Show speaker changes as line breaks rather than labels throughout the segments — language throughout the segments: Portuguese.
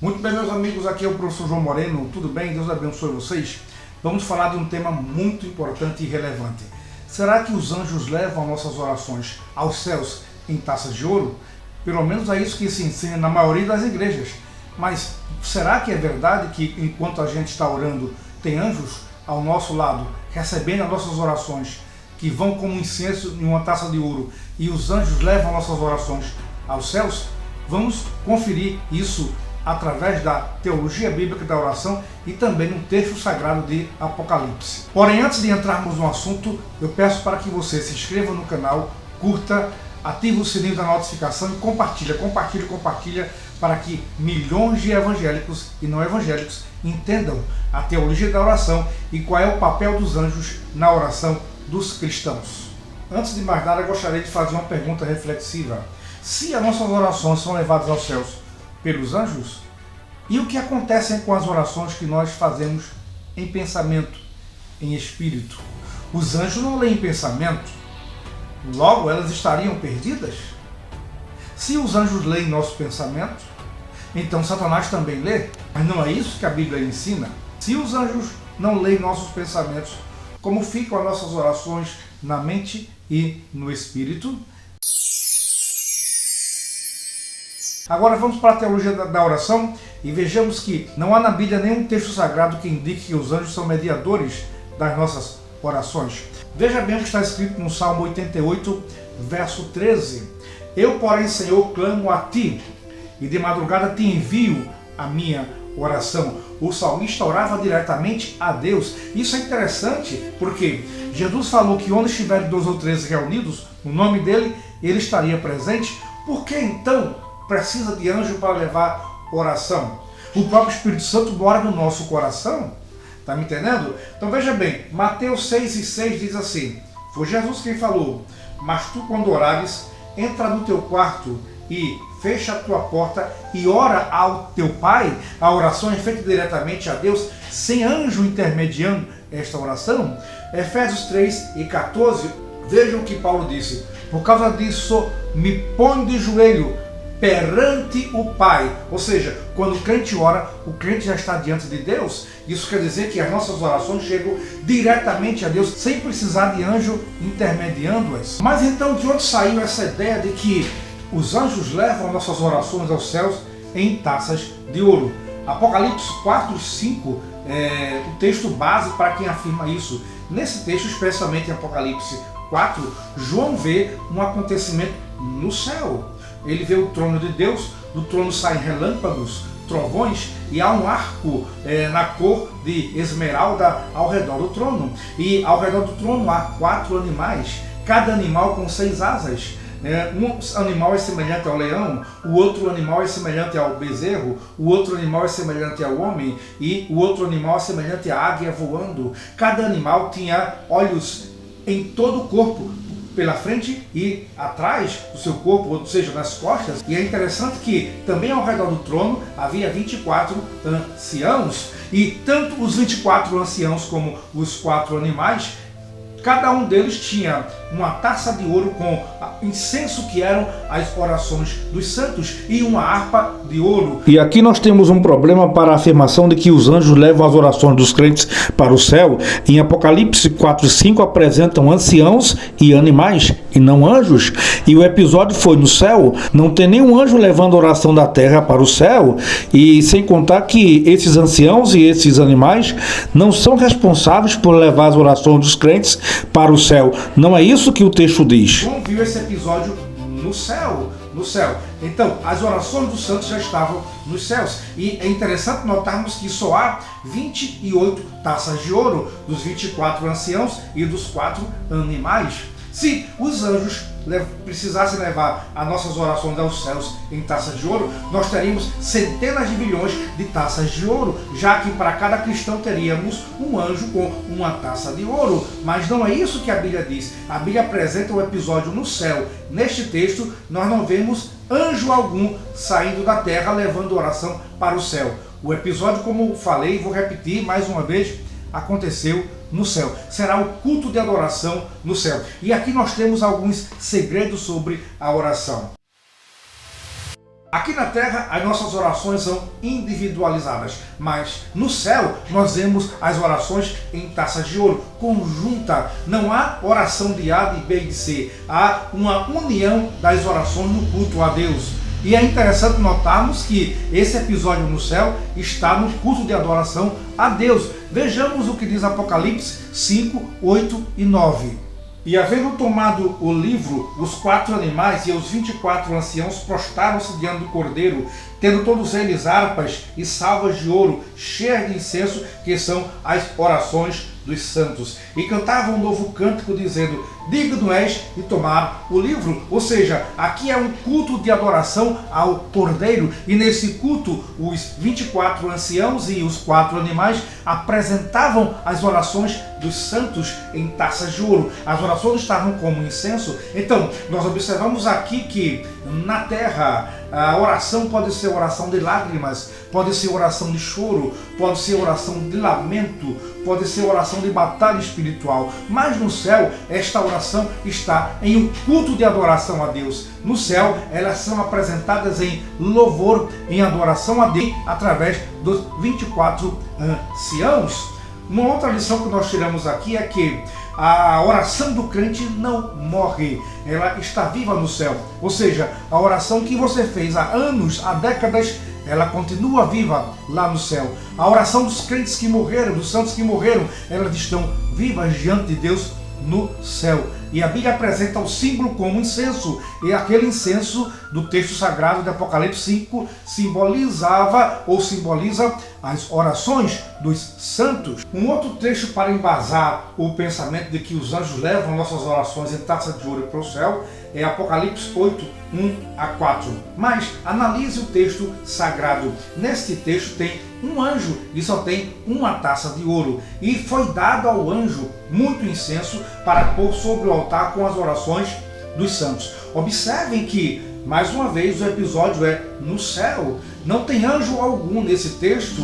Muito bem, meus amigos, aqui é o professor João Moreno, tudo bem? Deus abençoe vocês. Vamos falar de um tema muito importante e relevante. Será que os anjos levam nossas orações aos céus em taças de ouro? Pelo menos é isso que se ensina na maioria das igrejas. Mas será que é verdade que enquanto a gente está orando, tem anjos ao nosso lado, recebendo as nossas orações, que vão como incenso em uma taça de ouro, e os anjos levam nossas orações aos céus? Vamos conferir isso através da teologia bíblica da oração e também no texto sagrado de Apocalipse. Porém, antes de entrarmos no assunto, eu peço para que você se inscreva no canal, curta, ative o sininho da notificação e compartilha para que milhões de evangélicos e não evangélicos entendam a teologia da oração e qual é o papel dos anjos na oração dos cristãos. Antes de mais nada, eu gostaria de fazer uma pergunta reflexiva. Se as nossas orações são levadas aos céus pelos anjos, e o que acontece com as orações que nós fazemos em pensamento, em espírito? Os anjos não leem pensamento, logo elas estariam perdidas? Se os anjos leem nosso pensamento, então Satanás também lê, mas não é isso que a Bíblia ensina. Se os anjos não leem nossos pensamentos, como ficam as nossas orações na mente e no espírito? Agora vamos para a teologia da oração e vejamos que não há na Bíblia nenhum texto sagrado que indique que os anjos são mediadores das nossas orações. Veja bem o que está escrito no Salmo 88, verso 13. Eu, porém, Senhor, clamo a Ti, e de madrugada Te envio a minha oração. O salmista orava diretamente a Deus. Isso é interessante porque Jesus falou que onde estiverem 2 ou 3 reunidos, no nome dele, ele estaria presente. Por que então precisa de anjo para levar oração? O próprio Espírito Santo mora no nosso coração. Está me entendendo? Então veja bem, Mateus 6,6 diz assim: foi Jesus quem falou, mas tu quando orares, entra no teu quarto e fecha a tua porta e ora ao teu Pai. A oração é feita diretamente a Deus, sem anjo intermediando esta oração. Efésios 3:14, vejam o que Paulo disse: por causa disso me ponho de joelho perante o Pai. Ou seja, quando o crente ora, o crente já está diante de Deus. Isso quer dizer que as nossas orações chegam diretamente a Deus, sem precisar de anjo intermediando-as. Mas então, de onde saiu essa ideia de que os anjos levam nossas orações aos céus em taças de ouro? Apocalipse 4:5 é o texto base para quem afirma isso. Nesse texto, especialmente em Apocalipse 4, João vê um acontecimento no céu. Ele vê o trono de Deus, do trono saem relâmpagos, trovões, e há um arco na cor de esmeralda ao redor do trono. E ao redor do trono há 4 animais, cada animal com 6 asas. Um animal é semelhante ao leão, o outro animal é semelhante ao bezerro, o outro animal é semelhante ao homem e o outro animal é semelhante à águia voando. Cada animal tinha olhos em todo o corpo, pela frente e atrás do seu corpo, ou seja, nas costas. E é interessante que também ao redor do trono havia 24 anciãos, e tanto os 24 anciãos como os 4 animais, cada um deles tinha uma taça de ouro com incenso, que eram as orações dos santos, e uma harpa de ouro. E aqui nós temos um problema para a afirmação de que os anjos levam as orações dos crentes para o céu. Em Apocalipse 4:5 apresentam anciãos e animais, e não anjos. E o episódio foi no céu. Não tem nenhum anjo levando a oração da terra para o céu. E sem contar que esses anciãos e esses animais não são responsáveis por levar as orações dos crentes para o céu. Não é isso que o texto diz. João viu esse episódio no céu. Então, as orações dos santos já estavam nos céus. E é interessante notarmos que só há 28 taças de ouro dos 24 anciãos e dos 4 animais. Se os anjos precisassem levar as nossas orações aos céus em taças de ouro, nós teríamos centenas de bilhões de taças de ouro, já que para cada cristão teríamos um anjo com uma taça de ouro. Mas não é isso que a Bíblia diz. A Bíblia apresenta um episódio no céu. Neste texto, nós não vemos anjo algum saindo da terra levando oração para o céu. O episódio, como falei, vou repetir mais uma vez, aconteceu no céu. Será o culto de adoração no céu. E aqui nós temos alguns segredos sobre a oração. Aqui na terra, as nossas orações são individualizadas, mas no céu nós vemos as orações em taças de ouro, conjunta. Não há oração de A, de B e de C. Há uma união das orações no culto a Deus. E é interessante notarmos que esse episódio no céu está no culto de adoração a Deus. Vejamos o que diz Apocalipse 5, 8 e 9. E havendo tomado o livro, os 4 animais e os 24 anciãos prostraram-se diante do Cordeiro, tendo todos eles harpas e salvas de ouro, cheias de incenso, que são as orações dos santos. E cantavam um novo cântico, dizendo: digno és de tomar o livro. Ou seja, aqui é um culto de adoração ao Cordeiro. E nesse culto, os 24 anciãos e os 4 animais apresentavam as orações dos santos em taças de ouro. As orações estavam como incenso. Então, nós observamos aqui que na terra a oração pode ser oração de lágrimas, pode ser oração de choro, pode ser oração de lamento, pode ser oração de batalha espiritual. Mas no céu, esta oração está em um culto de adoração a Deus. No céu, elas são apresentadas em louvor, em adoração a Deus, através dos 24 anciãos. Uma outra lição que nós tiramos aqui é que a oração do crente não morre, ela está viva no céu. Ou seja, a oração que você fez há anos, há décadas, ela continua viva lá no céu. A oração dos crentes que morreram, dos santos que morreram, elas estão vivas diante de Deus no céu. E a Bíblia apresenta o símbolo como incenso. E aquele incenso do texto sagrado de Apocalipse 5 simbolizava ou simboliza as orações dos santos. Um outro trecho para embasar o pensamento de que os anjos levam nossas orações em taça de ouro para o céu é Apocalipse 8, 1 a 4. Mas analise o texto sagrado. Neste texto tem um anjo e só tem uma taça de ouro. E foi dado ao anjo muito incenso para pôr sobre o altar com as orações dos santos. Observem que, mais uma vez, o episódio é no céu. Não tem anjo algum nesse texto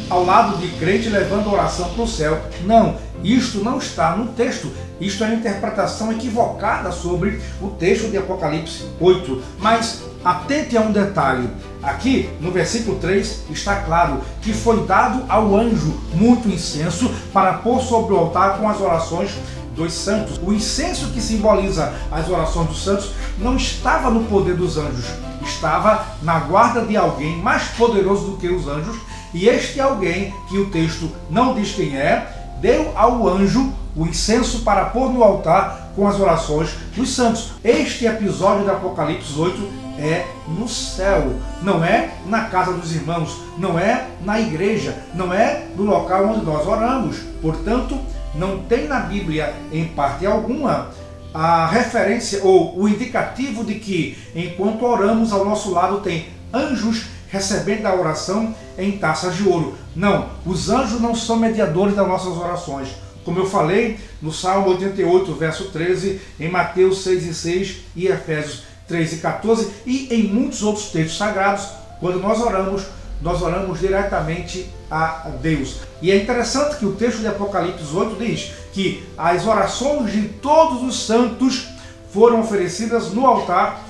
ao lado de crente levando oração para o céu. Não, isto não está no texto. Isto é uma interpretação equivocada sobre o texto de Apocalipse 8. Mas atente a um detalhe. Aqui no versículo 3 está claro que foi dado ao anjo muito incenso para pôr sobre o altar com as orações dos santos. O incenso que simboliza as orações dos santos não estava no poder dos anjos, estava na guarda de alguém mais poderoso do que os anjos, e este alguém, que o texto não diz quem é, deu ao anjo o incenso para pôr no altar com as orações dos santos. Este episódio de Apocalipse 8 é no céu, não é na casa dos irmãos, não é na igreja, não é no local onde nós oramos. Portanto, não tem na Bíblia, em parte alguma, a referência ou o indicativo de que, enquanto oramos, ao nosso lado tem anjos recebendo a oração em taças de ouro. Não, os anjos não são mediadores das nossas orações. Como eu falei no Salmo 88, verso 13, em Mateus 6 e 6 e Efésios 3 e 14 e em muitos outros textos sagrados, quando nós oramos diretamente a Deus. E é interessante que o texto de Apocalipse 8 diz que as orações de todos os santos foram oferecidas no altar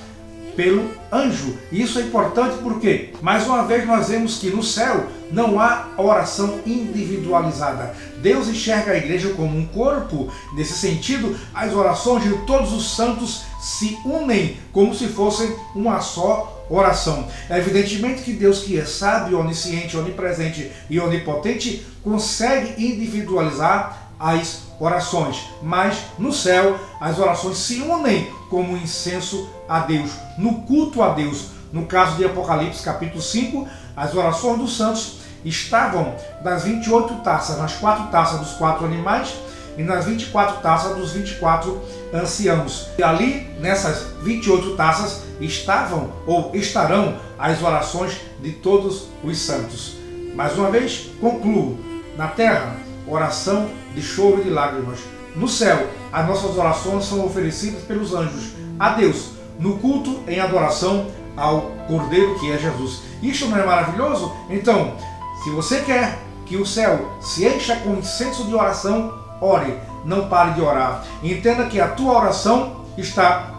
pelo anjo. E isso é importante porque, mais uma vez, nós vemos que no céu não há oração individualizada. Deus enxerga a igreja como um corpo. Nesse sentido, as orações de todos os santos se unem como se fossem uma só oração. É evidentemente que Deus, que é sábio, onisciente, onipresente e onipotente, consegue individualizar as orações, mas no céu as orações se unem como incenso a Deus, no culto a Deus. No caso de Apocalipse capítulo 5, as orações dos santos estavam nas 28 taças, nas 4 taças dos 4 animais e nas 24 taças dos 24 anciãos. E ali, nessas 28 taças, estavam ou estarão as orações de todos os santos. Mais uma vez, concluo. Na terra, oração de choro e de lágrimas. No céu, as nossas orações são oferecidas pelos anjos a Deus, no culto em adoração ao Cordeiro, que é Jesus. Isto não é maravilhoso? Então, se você quer que o céu se encha com incenso de oração, ore, não pare de orar. Entenda que a tua oração está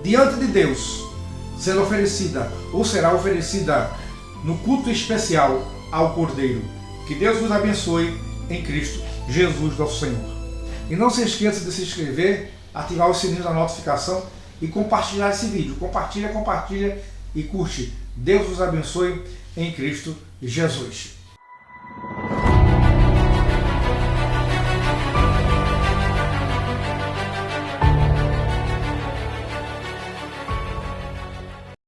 diante de Deus sendo oferecida ou será oferecida no culto especial ao Cordeiro. Que Deus vos abençoe em Cristo Jesus nosso Senhor. E não se esqueça de se inscrever, ativar o sininho da notificação e compartilhar esse vídeo. Compartilha e curte. Deus vos abençoe em Cristo Jesus.